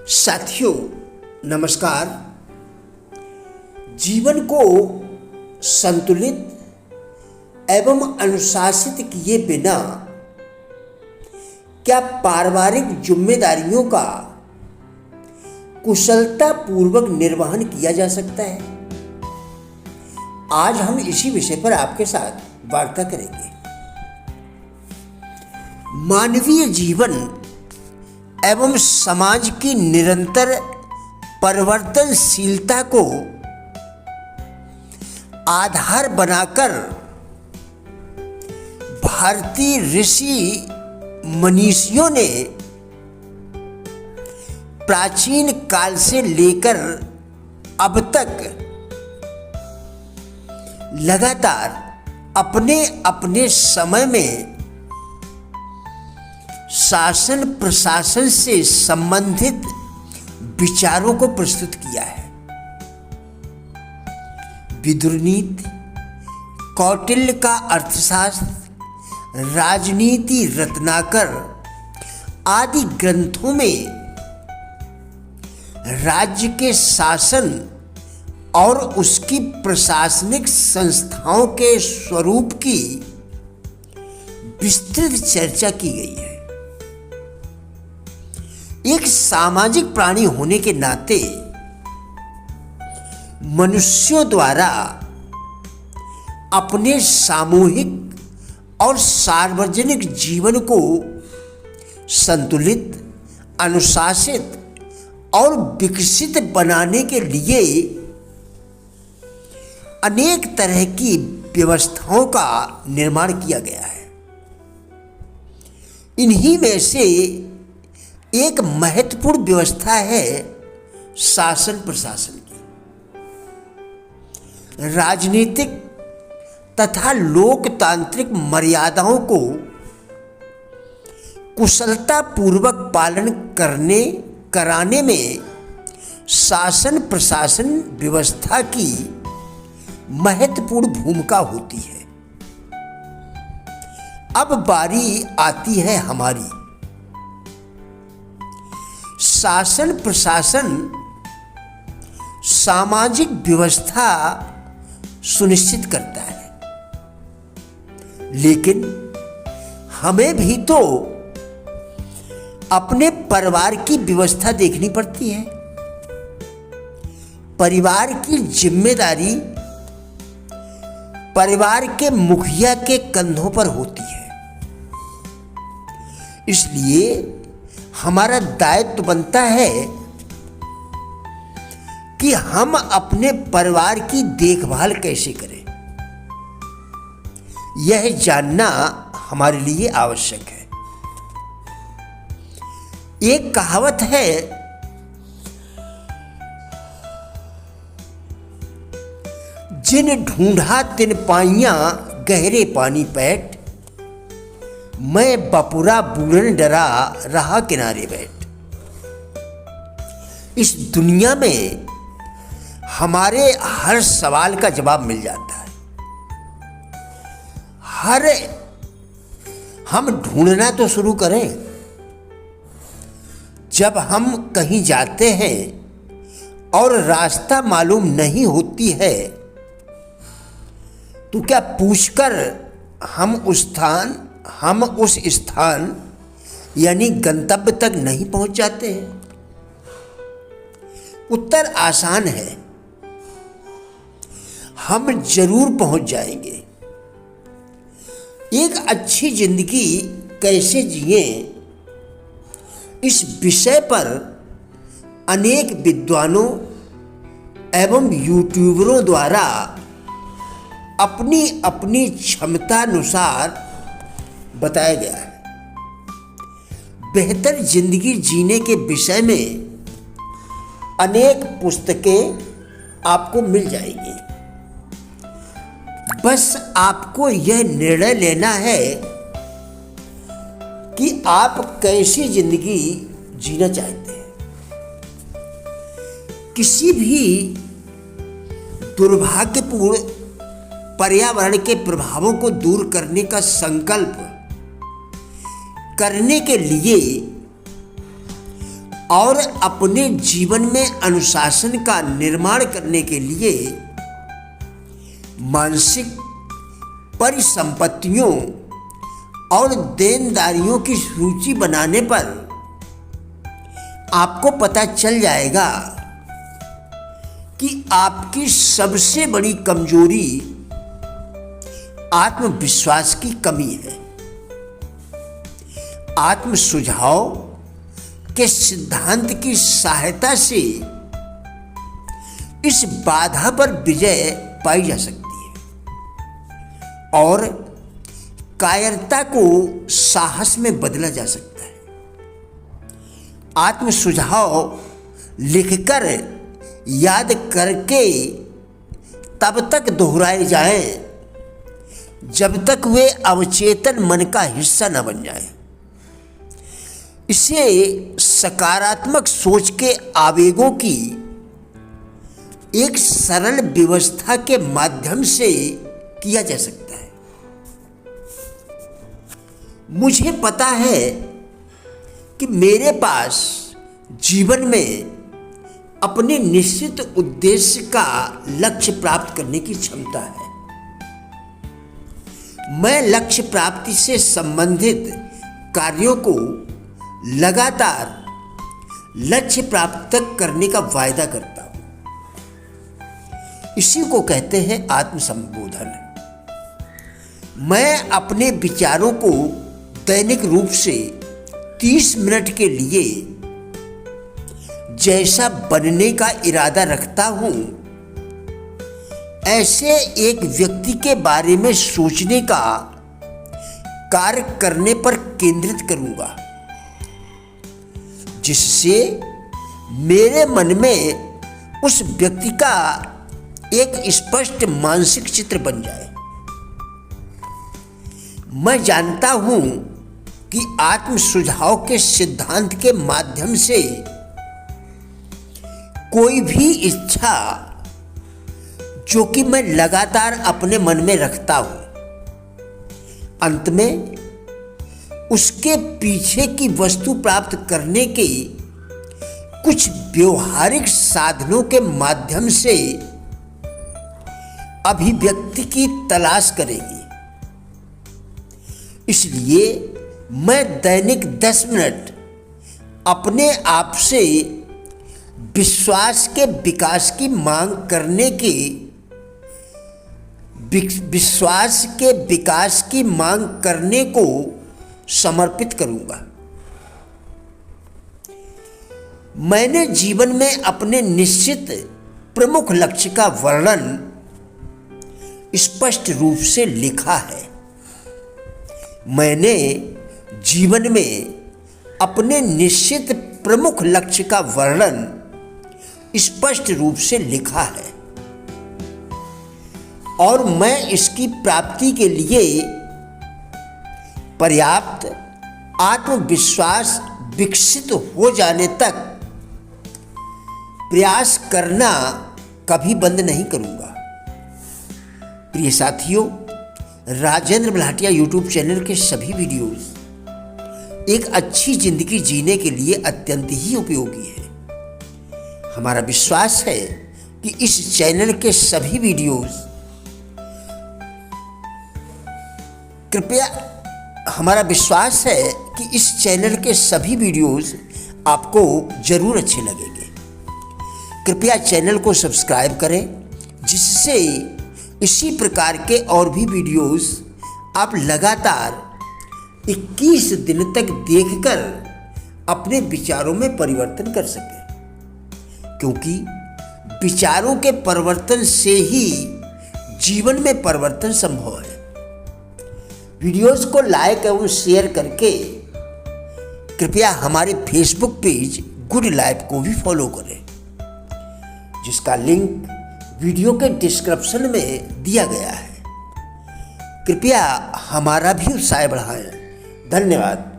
साथियों नमस्कार। जीवन को संतुलित एवं अनुशासित किए बिना क्या पारिवारिक जिम्मेदारियों का कुशलतापूर्वक निर्वहन किया जा सकता है? आज हम इसी विषय पर आपके साथ वार्ता करेंगे। मानवीय जीवन एवं समाज की निरंतर परिवर्तनशीलता को आधार बनाकर भारतीय ऋषि मनीषियों ने प्राचीन काल से लेकर अब तक लगातार अपने अपने समय में शासन प्रशासन से संबंधित विचारों को प्रस्तुत किया है। विदुर नीति, कौटिल्य का अर्थशास्त्र, राजनीति रत्नाकर आदि ग्रंथों में राज्य के शासन और उसकी प्रशासनिक संस्थाओं के स्वरूप की विस्तृत चर्चा की गई है। एक सामाजिक प्राणी होने के नाते मनुष्यों द्वारा अपने सामूहिक और सार्वजनिक जीवन को संतुलित, अनुशासित और विकसित बनाने के लिए अनेक तरह की व्यवस्थाओं का निर्माण किया गया है। इन्हीं में से एक महत्वपूर्ण व्यवस्था है शासन प्रशासन की। राजनीतिक तथा लोकतांत्रिक मर्यादाओं को कुशलतापूर्वक पालन कराने में शासन प्रशासन व्यवस्था की महत्वपूर्ण भूमिका होती है। अब बारी आती है हमारी। शासन प्रशासन सामाजिक व्यवस्था सुनिश्चित करता है, लेकिन हमें भी तो अपने परिवार की व्यवस्था देखनी पड़ती है। परिवार की जिम्मेदारी परिवार के मुखिया के कंधों पर होती है। इसलिए हमारा दायित्व बनता है कि हम अपने परिवार की देखभाल कैसे करें, यह जानना हमारे लिए आवश्यक है। एक कहावत है, जिन ढूंढा तिन पाइयां गहरे पानी पैठ, मैं बपुरा बूढ़न डरा रहा किनारे बैठ। इस दुनिया में हमारे हर सवाल का जवाब मिल जाता है। हम ढूंढना तो शुरू करें। जब हम कहीं जाते हैं और रास्ता मालूम नहीं होती है तो क्या पूछकर हम उस स्थान यानी गंतव्य तक नहीं पहुंच जाते हैं? उत्तर आसान है, हम जरूर पहुंच जाएंगे। एक अच्छी जिंदगी कैसे जिएं, इस विषय पर अनेक विद्वानों एवं यूट्यूबरों द्वारा अपनी अपनी क्षमता अनुसार बताया गया है। बेहतर जिंदगी जीने के विषय में अनेक पुस्तकें आपको मिल जाएंगी। बस आपको यह निर्णय लेना है कि आप कैसी जिंदगी जीना चाहते हैं। किसी भी दुर्भाग्यपूर्ण पर्यावरण के प्रभावों को दूर करने का संकल्प करने के लिए और अपने जीवन में अनुशासन का निर्माण करने के लिए मानसिक परिसंपत्तियों और देनदारियों की सूची बनाने पर आपको पता चल जाएगा कि आपकी सबसे बड़ी कमजोरी आत्मविश्वास की कमी है। आत्म सुझाव के सिद्धांत की सहायता से इस बाधा पर विजय पाई जा सकती है और कायरता को साहस में बदला जा सकता है। आत्म सुझाव लिखकर याद करके तब तक दोहराए जाएं जब तक वे अवचेतन मन का हिस्सा न बन जाएं। इसे सकारात्मक सोच के आवेगों की एक सरल व्यवस्था के माध्यम से किया जा सकता है। मुझे पता है कि मेरे पास जीवन में अपने निश्चित उद्देश्य का लक्ष्य प्राप्त करने की क्षमता है। मैं लक्ष्य प्राप्ति से संबंधित कार्यों को लगातार लक्ष्य प्राप्त तक करने का वायदा करता हूं। इसी को कहते हैं आत्मसंबोधन। मैं अपने विचारों को दैनिक रूप से 30 मिनट के लिए जैसा बनने का इरादा रखता हूं, ऐसे एक व्यक्ति के बारे में सोचने का कार्य करने पर केंद्रित करूंगा, जिससे मेरे मन में उस व्यक्ति का एक स्पष्ट मानसिक चित्र बन जाए। मैं जानता हूं कि आत्म सुझाव के सिद्धांत के माध्यम से कोई भी इच्छा जो कि मैं लगातार अपने मन में रखता हूं, अंत में उसके पीछे की वस्तु प्राप्त करने के कुछ व्यवहारिक साधनों के माध्यम से अभिव्यक्ति की तलाश करेगी। इसलिए मैं दैनिक 10 मिनट अपने आप से विश्वास के विकास की मांग करने की विश्वास के विकास की मांग करने को समर्पित करूंगा। मैंने जीवन में अपने निश्चित प्रमुख लक्ष्य का वर्णन स्पष्ट रूप से लिखा है। मैंने जीवन में अपने निश्चित प्रमुख लक्ष्य का वर्णन स्पष्ट रूप से लिखा है और मैं इसकी प्राप्ति के लिए पर्याप्त आत्मविश्वास विकसित हो जाने तक प्रयास करना कभी बंद नहीं करूंगा। प्रिय साथियों, राजेंद्र बल्हाटिया यूट्यूब चैनल के सभी वीडियोस एक अच्छी जिंदगी जीने के लिए अत्यंत ही उपयोगी है। हमारा विश्वास है कि इस चैनल के सभी वीडियोस हमारा विश्वास है कि इस चैनल के सभी वीडियोस आपको जरूर अच्छे लगेंगे। कृपया चैनल को सब्सक्राइब करें, जिससे इसी प्रकार के और भी वीडियोस आप लगातार 21 दिन तक देखकर अपने विचारों में परिवर्तन कर सकें, क्योंकि विचारों के परिवर्तन से ही जीवन में परिवर्तन संभव है। वीडियोस को लाइक एवं शेयर करके कृपया हमारे फेसबुक पेज गुड लाइफ को भी फॉलो करें, जिसका लिंक वीडियो के डिस्क्रिप्शन में दिया गया है। कृपया हमारा भी उत्साह बढ़ाएं। धन्यवाद।